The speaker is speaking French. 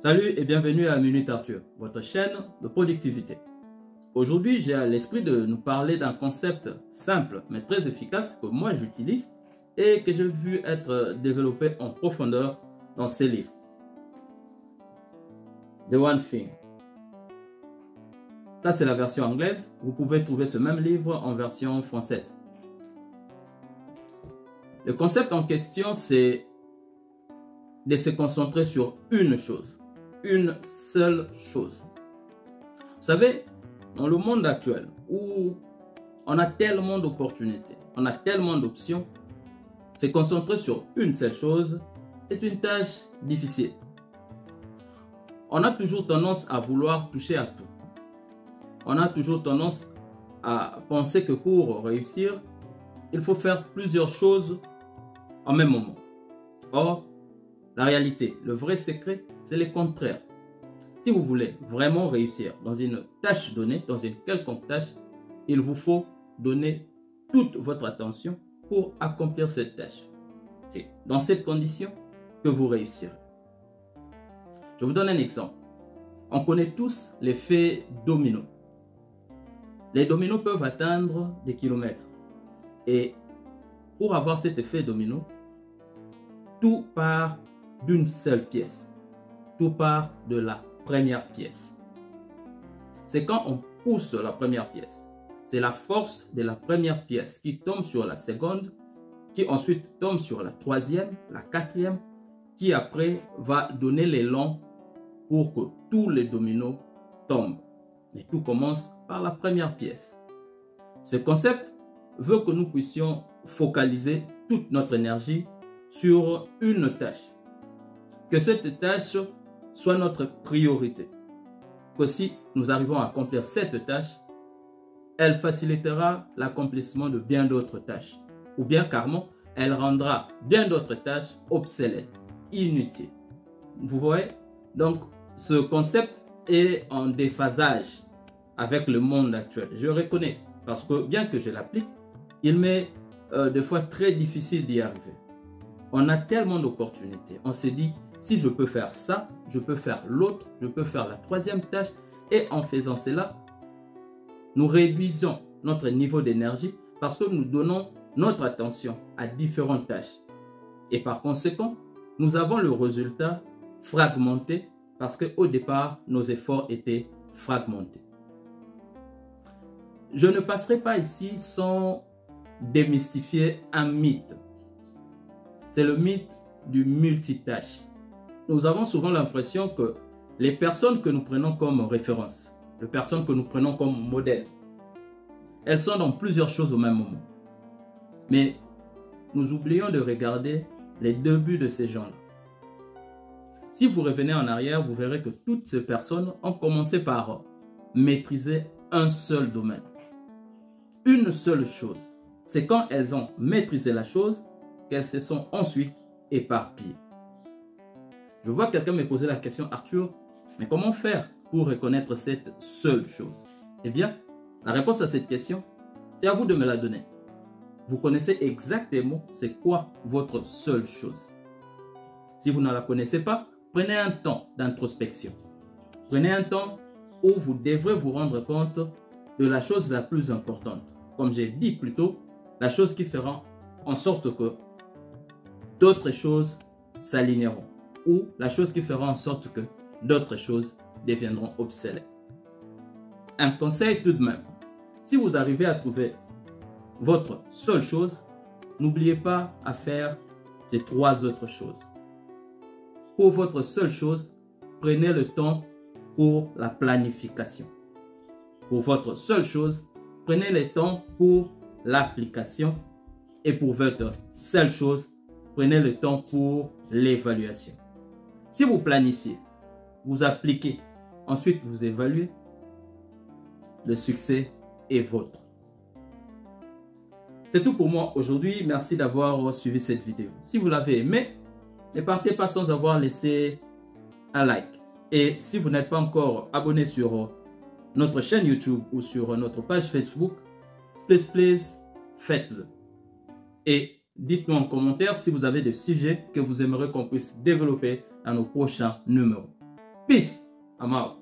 Salut et bienvenue à Minute Arthur, votre chaîne de productivité. Aujourd'hui, j'ai à l'esprit de nous parler d'un concept simple mais très efficace que moi j'utilise et que j'ai vu être développé en profondeur dans ces livres. The One Thing. Ça, c'est la version anglaise. Vous pouvez trouver ce même livre en version française. Le concept en question, c'est de se concentrer sur une chose. Une seule chose. Vous savez, dans le monde actuel où on a tellement d'opportunités, on a tellement d'options, se concentrer sur une seule chose est une tâche difficile. On a toujours tendance à vouloir toucher à tout. On a toujours tendance à penser que pour réussir, il faut faire plusieurs choses en même moment. Or, la réalité, le vrai secret, c'est le contraire. Si vous voulez vraiment réussir dans une tâche donnée, dans une quelconque tâche, il vous faut donner toute votre attention pour accomplir cette tâche. C'est dans cette condition que vous réussirez. Je vous donne un exemple. On connaît tous l'effet domino. Les dominos peuvent atteindre des kilomètres. Et pour avoir cet effet domino, tout part d'une seule pièce. Tout part de la première pièce. C'est quand on pousse la première pièce. C'est la force de la première pièce qui tombe sur la seconde, qui ensuite tombe sur la troisième, la quatrième, qui après va donner l'élan pour que tous les dominos tombent. Mais tout commence par la première pièce. Ce concept veut que nous puissions focaliser toute notre énergie sur une tâche. Que cette tâche soit notre priorité. Que si nous arrivons à accomplir cette tâche, elle facilitera l'accomplissement de bien d'autres tâches. Ou bien carrément, elle rendra bien d'autres tâches obsolètes, inutiles. Vous voyez? Donc, ce concept est en déphasage avec le monde actuel. Je reconnais, parce que bien que je l'applique, il m'est des fois très difficile d'y arriver. On a tellement d'opportunités. On se dit, si je peux faire ça, je peux faire l'autre, je peux faire la troisième tâche. Et en faisant cela, nous réduisons notre niveau d'énergie parce que nous donnons notre attention à différentes tâches. Et par conséquent, nous avons le résultat fragmenté parce qu'au départ, nos efforts étaient fragmentés. Je ne passerai pas ici sans démystifier un mythe. C'est le mythe du multitâche. Nous avons souvent l'impression que les personnes que nous prenons comme référence, les personnes que nous prenons comme modèle, elles sont dans plusieurs choses au même moment. Mais nous oublions de regarder les débuts de ces gens-là. Si vous revenez en arrière, vous verrez que toutes ces personnes ont commencé par maîtriser un seul domaine. Une seule chose. C'est quand elles ont maîtrisé la chose qu'elles se sont ensuite éparpillées. Je vois quelqu'un me poser la question, Arthur, mais comment faire pour reconnaître cette seule chose? Eh bien, la réponse à cette question, c'est à vous de me la donner. Vous connaissez exactement c'est quoi votre seule chose. Si vous ne la connaissez pas, prenez un temps d'introspection. Prenez un temps où vous devrez vous rendre compte de la chose la plus importante. Comme j'ai dit plus tôt, la chose qui fera en sorte que d'autres choses s'aligneront. Ou la chose qui fera en sorte que d'autres choses deviendront obsolètes. Un conseil tout de même. Si vous arrivez à trouver votre seule chose, n'oubliez pas à faire ces trois autres choses. Pour votre seule chose, prenez le temps pour la planification. Pour votre seule chose, prenez le temps pour l'application. Et pour votre seule chose, prenez le temps pour l'évaluation. Si vous planifiez, vous appliquez, ensuite vous évaluez, le succès est vôtre. C'est tout pour moi aujourd'hui. Merci d'avoir suivi cette vidéo. Si vous l'avez aimé, ne partez pas sans avoir laissé un like. Et si vous n'êtes pas encore abonné sur notre chaîne YouTube ou sur notre page Facebook, please, faites-le. Et dites-nous en commentaire si vous avez des sujets que vous aimeriez qu'on puisse développer dans nos prochains numéros. Peace. I'm out.